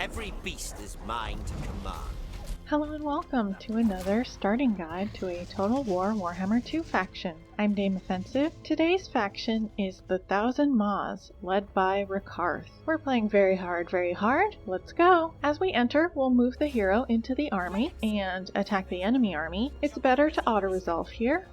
Every beast is mine to command. Hello and welcome to another starting guide to a Total War Warhammer 2 faction. I'm Dame Offensive. Today's faction is the Thousand Maws, led by Rakarth. We're playing very hard. Let's go! As we enter, we'll move the hero into the army and attack the enemy army. It's better to auto-resolve here.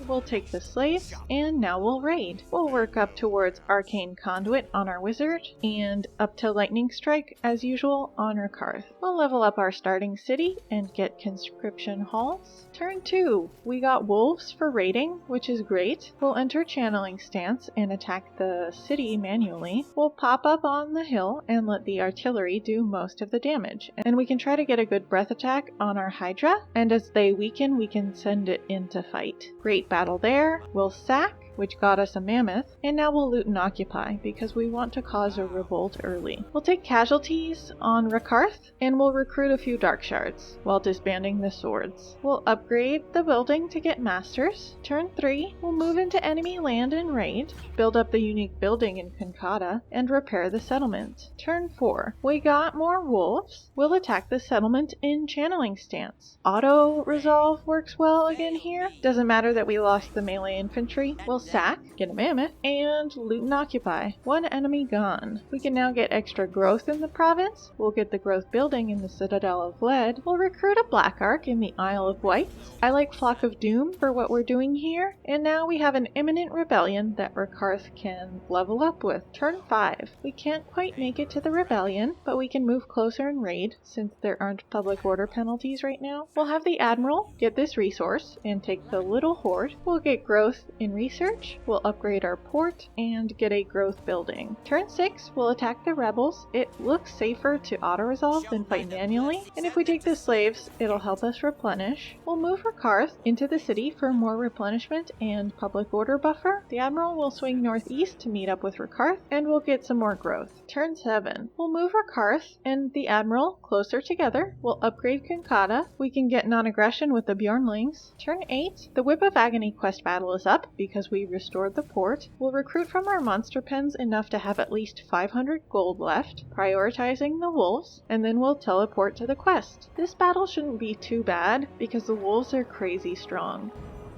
We'll take the slaves, and now we'll raid. We'll work up towards Arcane Conduit on our wizard, and up to Lightning Strike, as usual, on Rakarth. We'll level up our starting city and get conscription halls. Turn 2, we got wolves for raiding, which is great. We'll enter Channeling Stance and attack the city manually. We'll pop up on the hill and let the artillery do most of the damage. And we can try to get a good breath attack on our Hydra, and as they weaken, we can send it into fight. Great battle there. We'll sack, which got us a mammoth, and now we'll loot and occupy because we want to cause a revolt early. We'll take casualties on Rakarth, and we'll recruit a few dark shards while disbanding the swords. We'll upgrade the building to get masters. Turn 3, we'll move into enemy land and raid, build up the unique building in Konkata, and repair the settlement. Turn 4, we got more wolves. We'll attack the settlement in Channeling Stance. Auto resolve works well again here. Doesn't matter that we lost the melee infantry. We'll sack, get a mammoth, and loot and occupy. One enemy gone. We can now get extra growth in the province. We'll get the growth building in the Citadel of Lead. We'll recruit a Black Ark in the Isle of Wights. I like Flock of Doom for what we're doing here. And now we have an imminent rebellion that Rakarth can level up with. Turn 5. We can't quite make it to the rebellion, but we can move closer and raid since there aren't public order penalties right now. We'll have the Admiral get this resource and take the little horde. We'll get growth in research. We'll upgrade our port and get a growth building. Turn 6, we'll attack the rebels. It looks safer to auto-resolve than fight manually, and if we take the slaves, it'll help us replenish. We'll move Rakarth into the city for more replenishment and public order buffer. The Admiral will swing northeast to meet up with Rakarth, and we'll get some more growth. Turn 7, we'll move Rakarth and the Admiral closer together. We'll upgrade Konkata. We can get non-aggression with the Bjornlings. Turn 8, the Whip of Agony quest battle is up because we restored the port. We'll recruit from our monster pens enough to have at least 500 gold left, prioritizing the wolves, and then we'll teleport to the quest. This battle shouldn't be too bad because the wolves are crazy strong.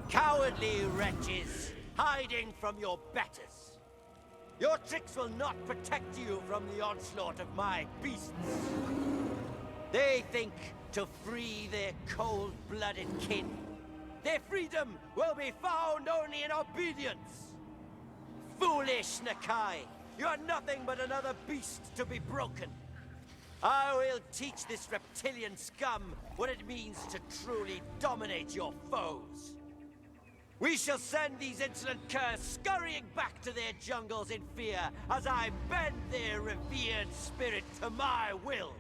Cowardly wretches, hiding from your betters. Your tricks will not protect you from the onslaught of my beasts. They think to free their cold-blooded kin. Their freedom will be found only in obedience. Foolish Nakai, you are nothing but another beast to be broken. I will teach this reptilian scum what it means to truly dominate your foes. We shall send these insolent curs scurrying back to their jungles in fear as I bend their revered spirit to my will.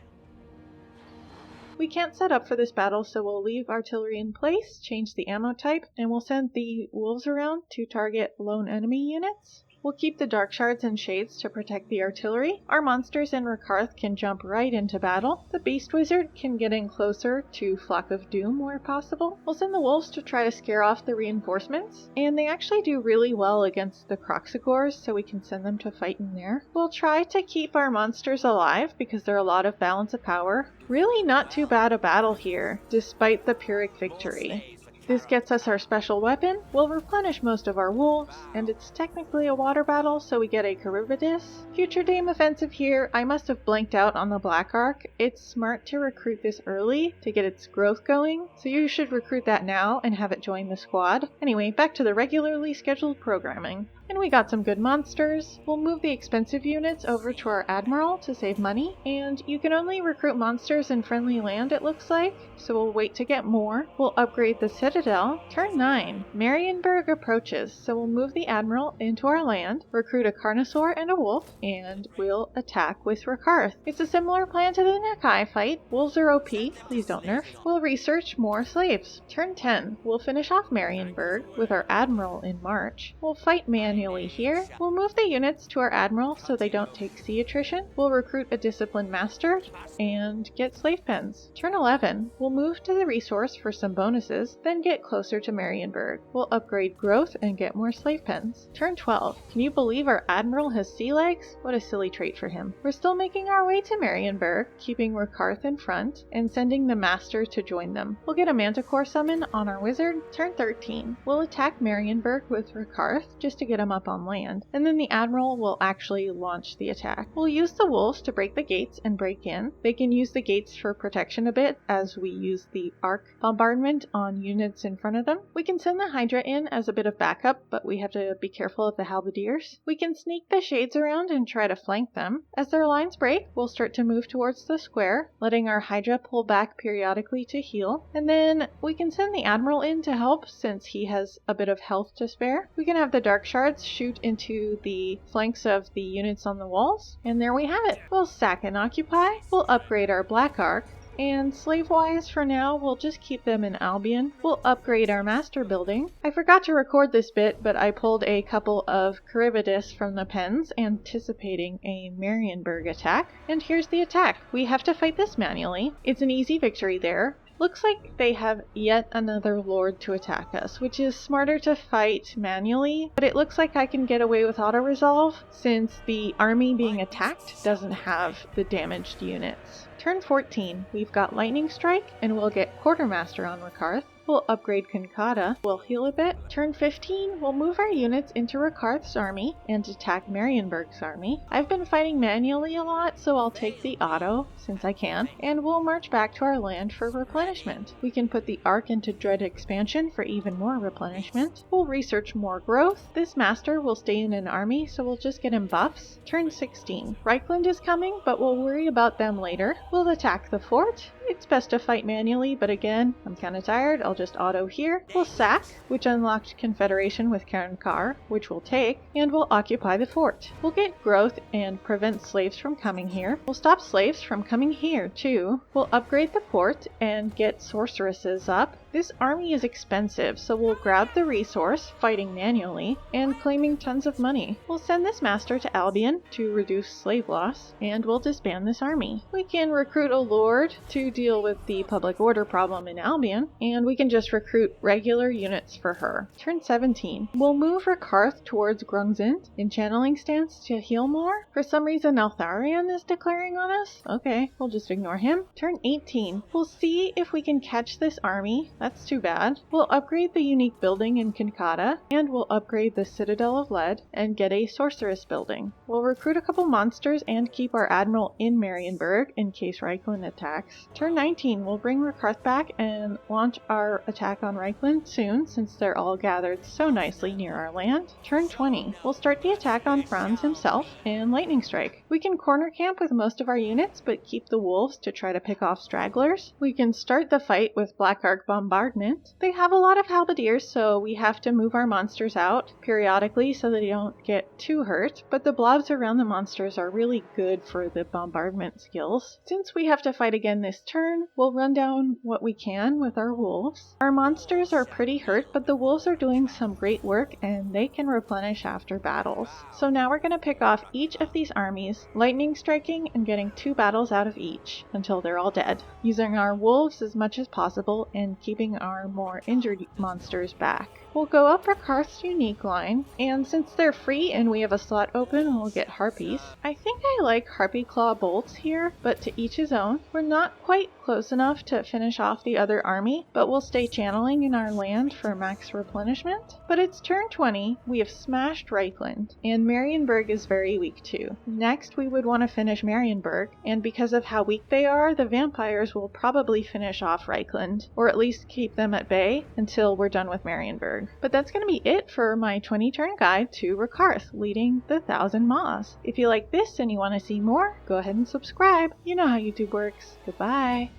We can't set up for this battle, so we'll leave artillery in place, change the ammo type, and we'll send the wolves around to target lone enemy units. We'll keep the dark shards and shades to protect the artillery. Our monsters in Rakarth can jump right into battle. The beast wizard can get in closer to Flock of Doom where possible. We'll send the wolves to try to scare off the reinforcements, and they actually do really well against the Croxigors, so we can send them to fight in there. We'll try to keep our monsters alive because they're a lot of balance of power. Really not too bad a battle here, despite the Pyrrhic victory. This gets us our special weapon. We'll replenish most of our wolves, and it's technically a water battle, so we get a Charybdis. Future Dame offensive here. I must have blanked out on the Black Ark. It's smart to recruit this early to get its growth going, so you should recruit that now and have it join the squad. Anyway, back to the regularly scheduled programming. And we got some good monsters. We'll move the expensive units over to our Admiral to save money, and you can only recruit monsters in friendly land, it looks like, so we'll wait to get more. We'll upgrade the Citadel. Turn 9, Marienburg approaches, so we'll move the Admiral into our land, recruit a Carnosaur and a wolf, and we'll attack with Rakarth. It's a similar plan to the Nakai fight. Wolves are OP, please don't nerf. We'll research more slaves. Turn 10, we'll finish off Marienburg with our Admiral in March. We'll fight manually manually here. We'll move the units to our admiral so they don't take sea attrition. We'll recruit a disciplined master and get slave pens. Turn 11, we'll move to the resource for some bonuses, then get closer to Marienburg. We'll upgrade growth and get more slave pens. Turn 12, can you believe our admiral has sea legs? What a silly trait for him. We're still making our way to Marienburg, keeping Rakarth in front and sending the master to join them. We'll get a manticore summon on our wizard. Turn 13, we'll attack Marienburg with Rakarth just to get him up on land, and then the admiral will actually launch the attack. We'll use the wolves to break the gates and break in. They can use the gates for protection a bit as we use the arc bombardment on units in front of them. We can send the Hydra in as a bit of backup, but we have to be careful of the halberdiers. We can sneak the shades around and try to flank them. As their lines break, we'll start to move towards the square, letting our Hydra pull back periodically to heal, and then we can send the admiral in to help since he has a bit of health to spare. We can have the dark shards shoot into the flanks of the units on the walls, and there we have it. We'll sack and occupy. We'll upgrade our black arc. And slave-wise, for now, we'll just keep them in Albion. We'll upgrade our master building. I forgot to record this bit, but I pulled a couple of Charybdis from the pens, anticipating a Marienburg attack. And here's the attack. We have to fight this manually. It's an easy victory there. Looks like they have yet another lord to attack us, which is smarter to fight manually, but it looks like I can get away with auto-resolve since the army being attacked doesn't have the damaged units. Turn 14, we've got Lightning Strike, and we'll get Quartermaster on Rakarth. We'll upgrade Conchata. We'll heal a bit. Turn 15, we'll move our units into Rakarth's army and attack Marienburg's army. I've been fighting manually a lot, so I'll take the auto, since I can, and we'll march back to our land for replenishment. We can put the Arc into Dread Expansion for even more replenishment. We'll research more growth. This master will stay in an army, so we'll just get him buffs. Turn 16, Reikland is coming, but we'll worry about them later. We'll attack the fort. It's best to fight manually, but again, I'm kind of tired. I'll just auto here. We'll sack, which unlocked Confederation with Karankar, which we'll take, and we'll occupy the fort. We'll get growth and prevent slaves from coming here. We'll stop slaves from coming here, too. We'll upgrade the fort and get sorceresses up. This army is expensive, so we'll grab the resource, fighting manually, and claiming tons of money. We'll send this master to Albion to reduce slave loss, and we'll disband this army. We can recruit a lord to deal with the public order problem in Albion, and we can just recruit regular units for her. Turn 17. We'll move Rakarth towards Grungzint in channeling stance to heal more. For some reason, Altharion is declaring on us. Okay, we'll just ignore him. Turn 18. We'll see if we can catch this army. That's too bad. We'll upgrade the unique building in Conchata, and we'll upgrade the Citadel of Lead and get a sorceress building. We'll recruit a couple monsters and keep our admiral in Marienburg in case Reikland attacks. Turn 19, we'll bring Rakarth back and launch our attack on Reikland soon since they're all gathered so nicely near our land. Turn 20, we'll start the attack on Franz himself and Lightning Strike. We can corner camp with most of our units but keep the wolves to try to pick off stragglers. We can start the fight with Black Arc Bombardment. They have a lot of halberdiers, so we have to move our monsters out periodically so they don't get too hurt, but the blobs around the monsters are really good for the bombardment skills. Since we have to fight again this turn, we'll run down what we can with our wolves. Our monsters are pretty hurt, but the wolves are doing some great work and they can replenish after battles. So now we're going to pick off each of these armies, lightning striking and getting 2 battles out of each until they're all dead, using our wolves as much as possible and keeping our more injured monsters back. We'll go up Rakarth's unique line, and since they're free and we have a slot open, we'll get harpies. I think I like harpy claw bolts here, but to each his own. We're not quite close enough to finish off the other army, but we'll stay channeling in our land for max replenishment. But it's turn 20, we have smashed Reikland, and Marienburg is very weak too. Next we would want to finish Marienburg, and because of how weak they are, the vampires will probably finish off Reikland, or at least keep them at bay until we're done with Marienburg. But that's going to be it for my 20 turn guide to Rakarth, leading the Thousand Maws. If you like this and you want to see more, go ahead and subscribe. You know how YouTube works. Goodbye.